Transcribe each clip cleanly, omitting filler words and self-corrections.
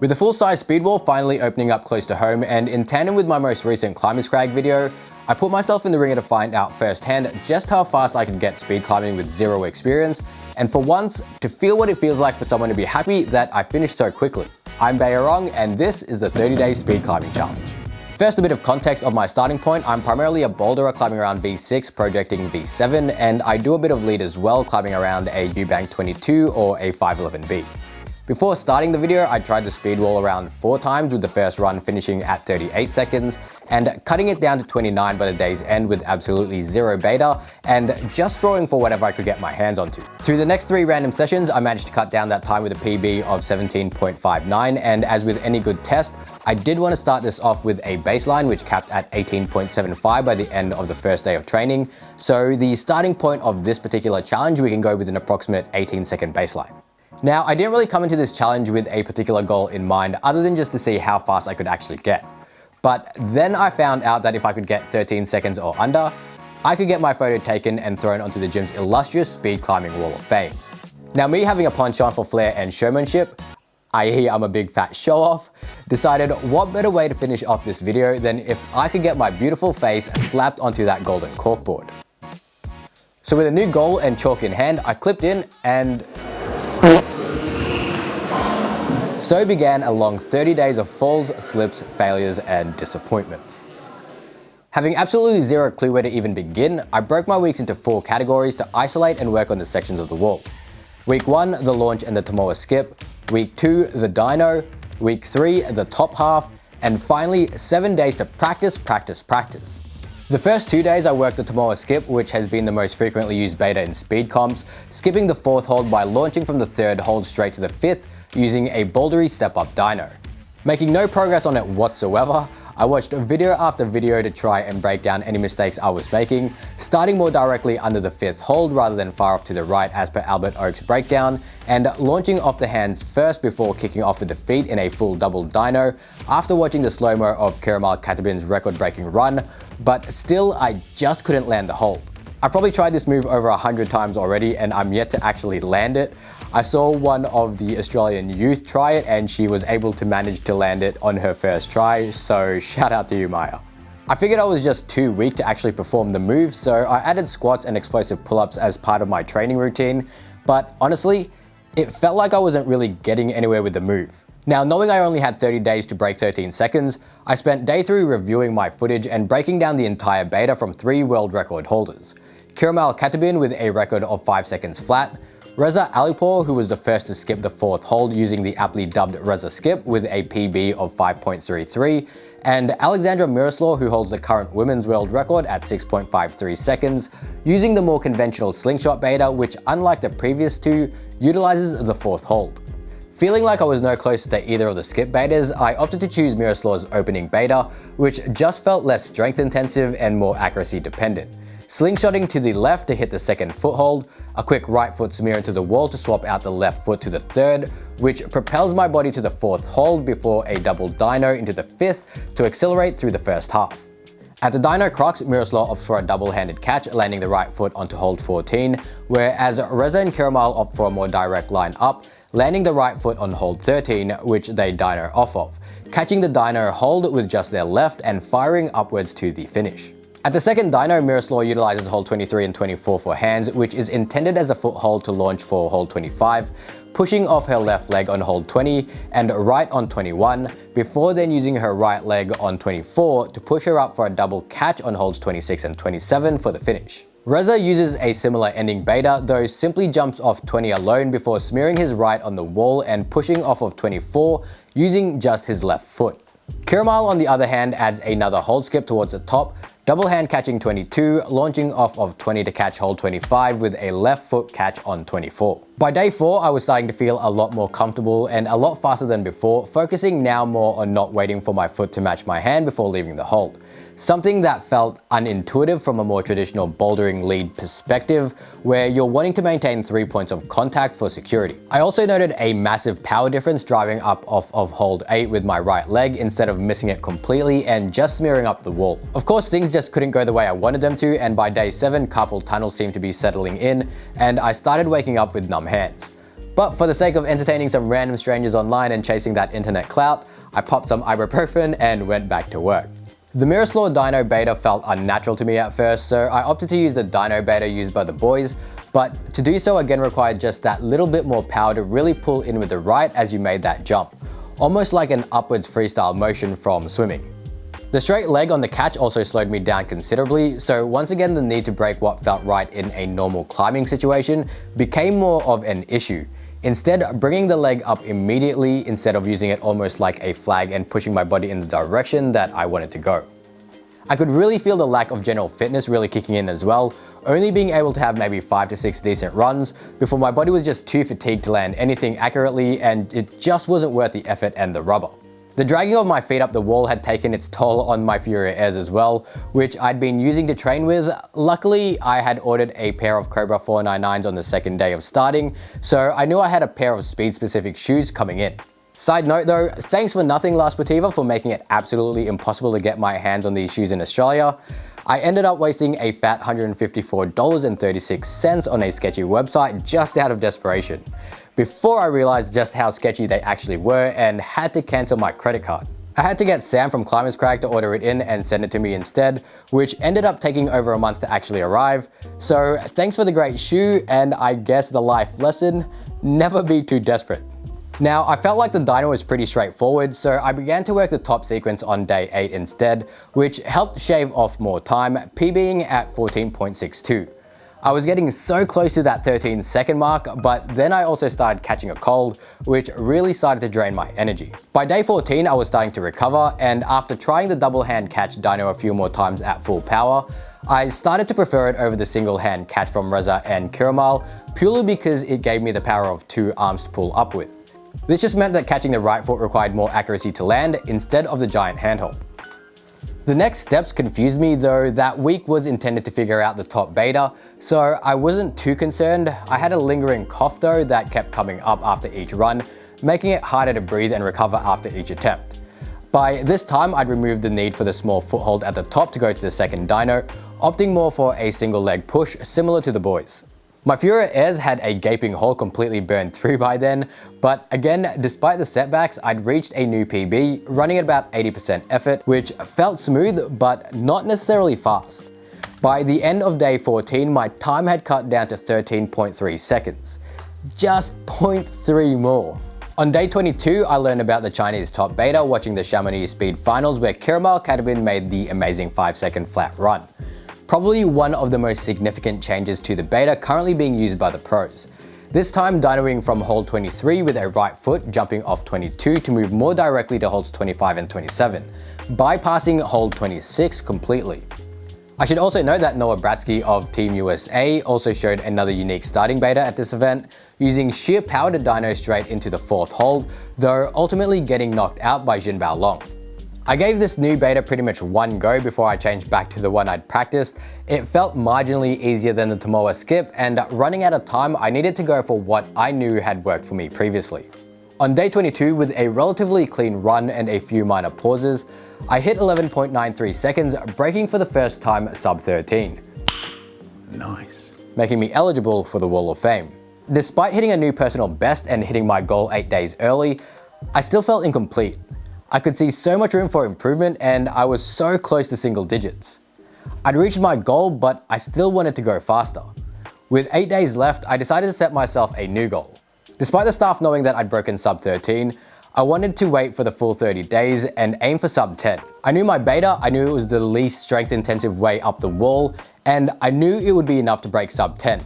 With the full-size speed wall finally opening up close to home, and in tandem with my most recent climbing scrag video, I put myself in the ringer to find out firsthand just how fast I could get speed climbing with zero experience, and for once, to feel what it feels like for someone to be happy that I finished so quickly. I'm Bayorong, and this is the 30-day speed climbing challenge. First, a bit of context of my starting point. I'm primarily a boulderer climbing around V6, projecting V7, and I do a bit of lead as well, climbing around a U-bank 22 or a 511B. Before starting the video, I tried the speed wall around 4 times, with the first run finishing at 38 seconds and cutting it down to 29 by the day's end with absolutely zero beta and just throwing for whatever I could get my hands onto. Through the next 3 random sessions, I managed to cut down that time with a PB of 17.59, and as with any good test, I did want to start this off with a baseline which capped at 18.75 by the end of the first day of training. So the starting point of this particular challenge, we can go with an approximate 18-second baseline. Now, I didn't really come into this challenge with a particular goal in mind other than just to see how fast I could actually get. But then I found out that if I could get 13 seconds or under, I could get my photo taken and thrown onto the gym's illustrious speed climbing wall of fame. Now, me having a penchant for flair and showmanship, i.e. I'm a big fat show-off, decided what better way to finish off this video than if I could get my beautiful face slapped onto that golden corkboard. So with a new goal and chalk in hand, I clipped in and so began a long 30 days of falls, slips, failures, and disappointments. Having absolutely zero clue where to even begin, I broke my weeks into 4 categories to isolate and work on the sections of the wall. Week 1, the launch and the Tomoa skip. Week 2, the dyno. Week 3, the top half. And finally, 7 days to practice. The first 2 days I worked the Tomoa skip, which has been the most frequently used beta in speed comps, skipping the 4th hold by launching from the 3rd hold straight to the 5th, using a bouldery step-up dyno. Making no progress on it whatsoever, I watched video after video to try and break down any mistakes I was making, starting more directly under the 5th hold rather than far off to the right as per Albert Oak's breakdown, and launching off the hands first before kicking off with the feet in a full double dyno after watching the slow-mo of Kirimal Katibin's record-breaking run, but still I just couldn't land the hold. I've probably tried this move over 100 times already and I'm yet to actually land it. I saw one of the Australian youth try it and she was able to manage to land it on her first try, so shout out to you, Maya. I figured I was just too weak to actually perform the move, so I added squats and explosive pull-ups as part of my training routine, but honestly, it felt like I wasn't really getting anywhere with the move. Now, knowing I only had 30 days to break 13 seconds, I spent day 3 reviewing my footage and breaking down the entire beta from 3 world record holders. Kirimal Katibin with a record of 5 seconds flat, Reza Alipur, who was the first to skip the 4th hold using the aptly dubbed Reza skip with a PB of 5.33, and Alexandra Miroslaw, who holds the current women's world record at 6.53 seconds, using the more conventional slingshot beta, which unlike the previous 2, utilizes the 4th hold. Feeling like I was no closer to either of the skip betas, I opted to choose Miroslaw's opening beta, which just felt less strength intensive and more accuracy dependent. Slingshotting to the left to hit the 2nd foothold, a quick right foot smear into the wall to swap out the left foot to the 3rd, which propels my body to the 4th hold before a double dyno into the 5th to accelerate through the first half. At the dyno crux, Miroslav opts for a double-handed catch, landing the right foot onto hold 14, whereas Reza and Kirimal opt for a more direct line up, landing the right foot on hold 13, which they dyno off of, catching the dyno hold with just their left and firing upwards to the finish. At the 2nd dyno, Miroslav utilizes hold 23 and 24 for hands, which is intended as a foothold to launch for hold 25, pushing off her left leg on hold 20 and right on 21, before then using her right leg on 24 to push her up for a double catch on holds 26 and 27 for the finish. Reza uses a similar ending beta, though simply jumps off 20 alone before smearing his right on the wall and pushing off of 24 using just his left foot. Kirimal, on the other hand, adds another hold skip towards the top, double hand catching 22, launching off of 20 to catch hold 25 with a left foot catch on 24. By day 4, I was starting to feel a lot more comfortable and a lot faster than before, focusing now more on not waiting for my foot to match my hand before leaving the hold. Something that felt unintuitive from a more traditional bouldering lead perspective, where you're wanting to maintain 3 points of contact for security. I also noted a massive power difference driving up off of hold 8 with my right leg instead of missing it completely and just smearing up the wall. Of course, things just couldn't go the way I wanted them to, and by day 7, carpal tunnel seemed to be settling in, and I started waking up with numb hands. But for the sake of entertaining some random strangers online and chasing that internet clout, I popped some ibuprofen and went back to work. The Miroslaw Dyno Beta felt unnatural to me at first, so I opted to use the Dyno Beta used by the boys, but to do so again required just that little bit more power to really pull in with the right as you made that jump, almost like an upwards freestyle motion from swimming. The straight leg on the catch also slowed me down considerably, so once again the need to break what felt right in a normal climbing situation became more of an issue. Instead, bringing the leg up immediately instead of using it almost like a flag and pushing my body in the direction that I wanted to go. I could really feel the lack of general fitness really kicking in as well, only being able to have maybe 5 to 6 decent runs before my body was just too fatigued to land anything accurately, and it just wasn't worth the effort and the rubber. The dragging of my feet up the wall had taken its toll on my Furia Airs as well, which I'd been using to train with. Luckily, I had ordered a pair of Cobra 499s on the second day of starting, so I knew I had a pair of speed-specific shoes coming in. Side note though, thanks for nothing La Sportiva for making it absolutely impossible to get my hands on these shoes in Australia. I ended up wasting a fat $154.36 on a sketchy website just out of desperation, before I realized just how sketchy they actually were and had to cancel my credit card. I had to get Sam from Climbers Crag to order it in and send it to me instead, which ended up taking over a month to actually arrive. So thanks for the great shoe, and I guess the life lesson, never be too desperate. Now, I felt like the dyno was pretty straightforward, so I began to work the top sequence on day 8 instead, which helped shave off more time, PBing at 14.62. I was getting so close to that 13-second mark, but then I also started catching a cold, which really started to drain my energy. By day 14, I was starting to recover, and after trying the double hand catch dyno a few more times at full power, I started to prefer it over the single hand catch from Reza and Kiramal, purely because it gave me the power of 2 arms to pull up with. This just meant that catching the right foot required more accuracy to land instead of the giant handhold. The next steps confused me, though that week was intended to figure out the top beta, so I wasn't too concerned. I had a lingering cough though that kept coming up after each run, making it harder to breathe and recover after each attempt. By this time, I'd removed the need for the small foothold at the top to go to the second dyno, opting more for a single leg push similar to the boys. My Furia Airs had a gaping hole completely burned through by then, but again, despite the setbacks, I'd reached a new PB, running at about 80% effort, which felt smooth, but not necessarily fast. By the end of day 14, my time had cut down to 13.3 seconds. Just 0.3 more. On day 22, I learned about the Chinese top beta watching the Chamonix Speed Finals, where Kiramal Kadabin made the amazing 5-second flat run. Probably one of the most significant changes to the beta currently being used by the pros. This time dynoing from hold 23 with a right foot, jumping off 22 to move more directly to holds 25 and 27, bypassing hold 26 completely. I should also note that Noah Bratsky of Team USA also showed another unique starting beta at this event, using sheer power to dyno straight into the 4th hold, though ultimately getting knocked out by Jinbao Long. I gave this new beta pretty much one go before I changed back to the one I'd practiced. It felt marginally easier than the Tomoa skip, and running out of time, I needed to go for what I knew had worked for me previously. On day 22, with a relatively clean run and a few minor pauses, I hit 11.93 seconds, breaking for the first time sub 13. Nice. Making me eligible for the Wall of Fame. Despite hitting a new personal best and hitting my goal 8 days early, I still felt incomplete. I could see so much room for improvement, and I was so close to single digits. I'd reached my goal, but I still wanted to go faster. With 8 days left, I decided to set myself a new goal. Despite the staff knowing that I'd broken sub 13, I wanted to wait for the full 30 days and aim for sub 10. I knew my beta, I knew it was the least strength intensive way up the wall, and I knew it would be enough to break sub 10.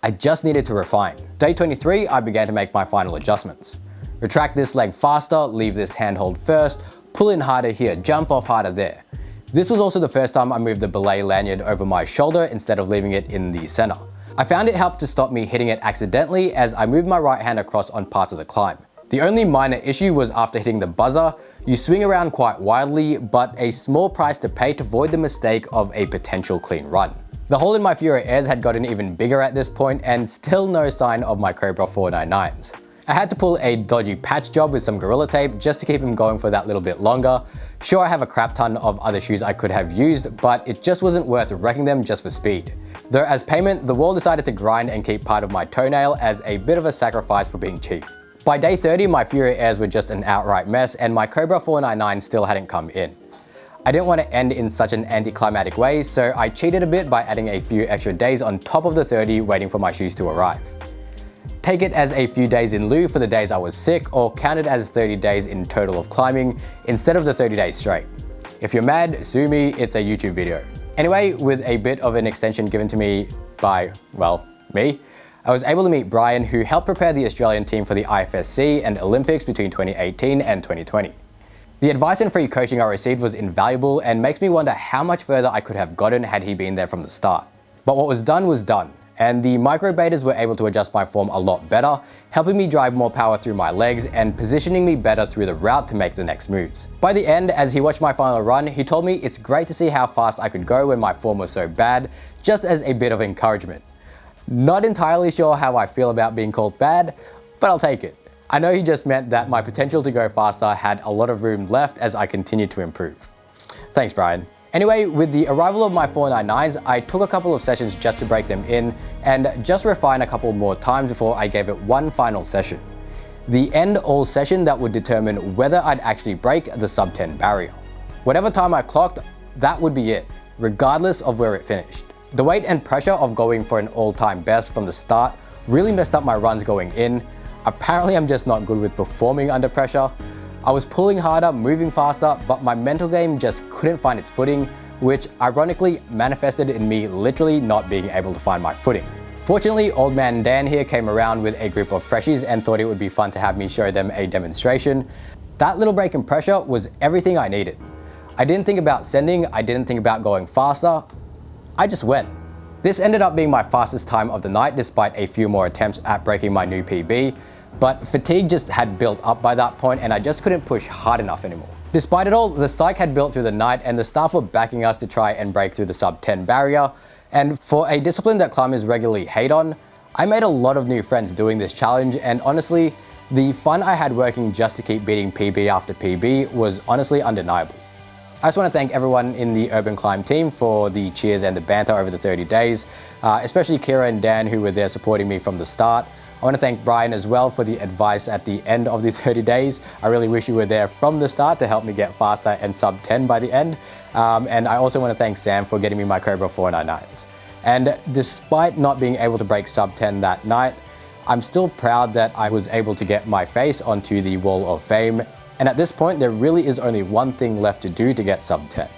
I just needed to refine. Day 23, I began to make my final adjustments. Retract this leg faster, leave this handhold first, pull in harder here, jump off harder there. This was also the first time I moved the belay lanyard over my shoulder instead of leaving it in the center. I found it helped to stop me hitting it accidentally as I moved my right hand across on parts of the climb. The only minor issue was after hitting the buzzer, you swing around quite wildly, but a small price to pay to avoid the mistake of a potential clean run. The hole in my Furia Airs had gotten even bigger at this point, and still no sign of my Cobra 499s. I had to pull a dodgy patch job with some Gorilla Tape just to keep him going for that little bit longer. Sure, I have a crap ton of other shoes I could have used, but it just wasn't worth wrecking them just for speed. Though as payment, the wall decided to grind and keep part of my toenail as a bit of a sacrifice for being cheap. By day 30, my Fury Airs were just an outright mess and my Cobra 499 still hadn't come in. I didn't want to end in such an anticlimactic way, so I cheated a bit by adding a few extra days on top of the 30 waiting for my shoes to arrive. Take it as a few days in lieu for the days I was sick, or count it as 30 days in total of climbing instead of the 30 days straight. If you're mad, sue me, it's a YouTube video. Anyway, with a bit of an extension given to me by, well, me, I was able to meet Brian, who helped prepare the Australian team for the IFSC and Olympics between 2018 and 2020. The advice and free coaching I received was invaluable and makes me wonder how much further I could have gotten had he been there from the start. But what was done, and the micro betas were able to adjust my form a lot better, helping me drive more power through my legs and positioning me better through the route to make the next moves. By the end, as he watched my final run, he told me it's great to see how fast I could go when my form was so bad, just as a bit of encouragement. Not entirely sure how I feel about being called bad, but I'll take it. I know he just meant that my potential to go faster had a lot of room left as I continued to improve. Thanks, Brian. Anyway, with the arrival of my 499s, I took a couple of sessions just to break them in and just refine a couple more times before I gave it one final session. The end-all session that would determine whether I'd actually break the sub 10 barrier. Whatever time I clocked, that would be it, regardless of where it finished. The weight and pressure of going for an all-time best from the start really messed up my runs going in. Apparently I'm just not good with performing under pressure. I was pulling harder, moving faster, but my mental game just couldn't find its footing, which ironically manifested in me literally not being able to find my footing. Fortunately, old man Dan here came around with a group of freshies and thought it would be fun to have me show them a demonstration. That little break in pressure was everything I needed. I didn't think about sending, I didn't think about going faster, I just went. This ended up being my fastest time of the night despite a few more attempts at breaking my new PB. But fatigue just had built up by that point and I just couldn't push hard enough anymore. Despite it all, the psych had built through the night and the staff were backing us to try and break through the sub 10 barrier. And for a discipline that climbers regularly hate on, I made a lot of new friends doing this challenge, and honestly, the fun I had working just to keep beating PB after PB was honestly undeniable. I just want to thank everyone in the Urban Climb team for the cheers and the banter over the 30 days, especially Kira and Dan who were there supporting me from the start. I want to thank Brian as well for the advice at the end of the 30 days. I really wish you were there from the start to help me get faster and sub 10 by the end. And I also want to thank Sam for getting me my Cobra 499s. And despite not being able to break sub 10 that night, I'm still proud that I was able to get my face onto the Wall of Fame. And at this point, there really is only one thing left to do to get sub 10.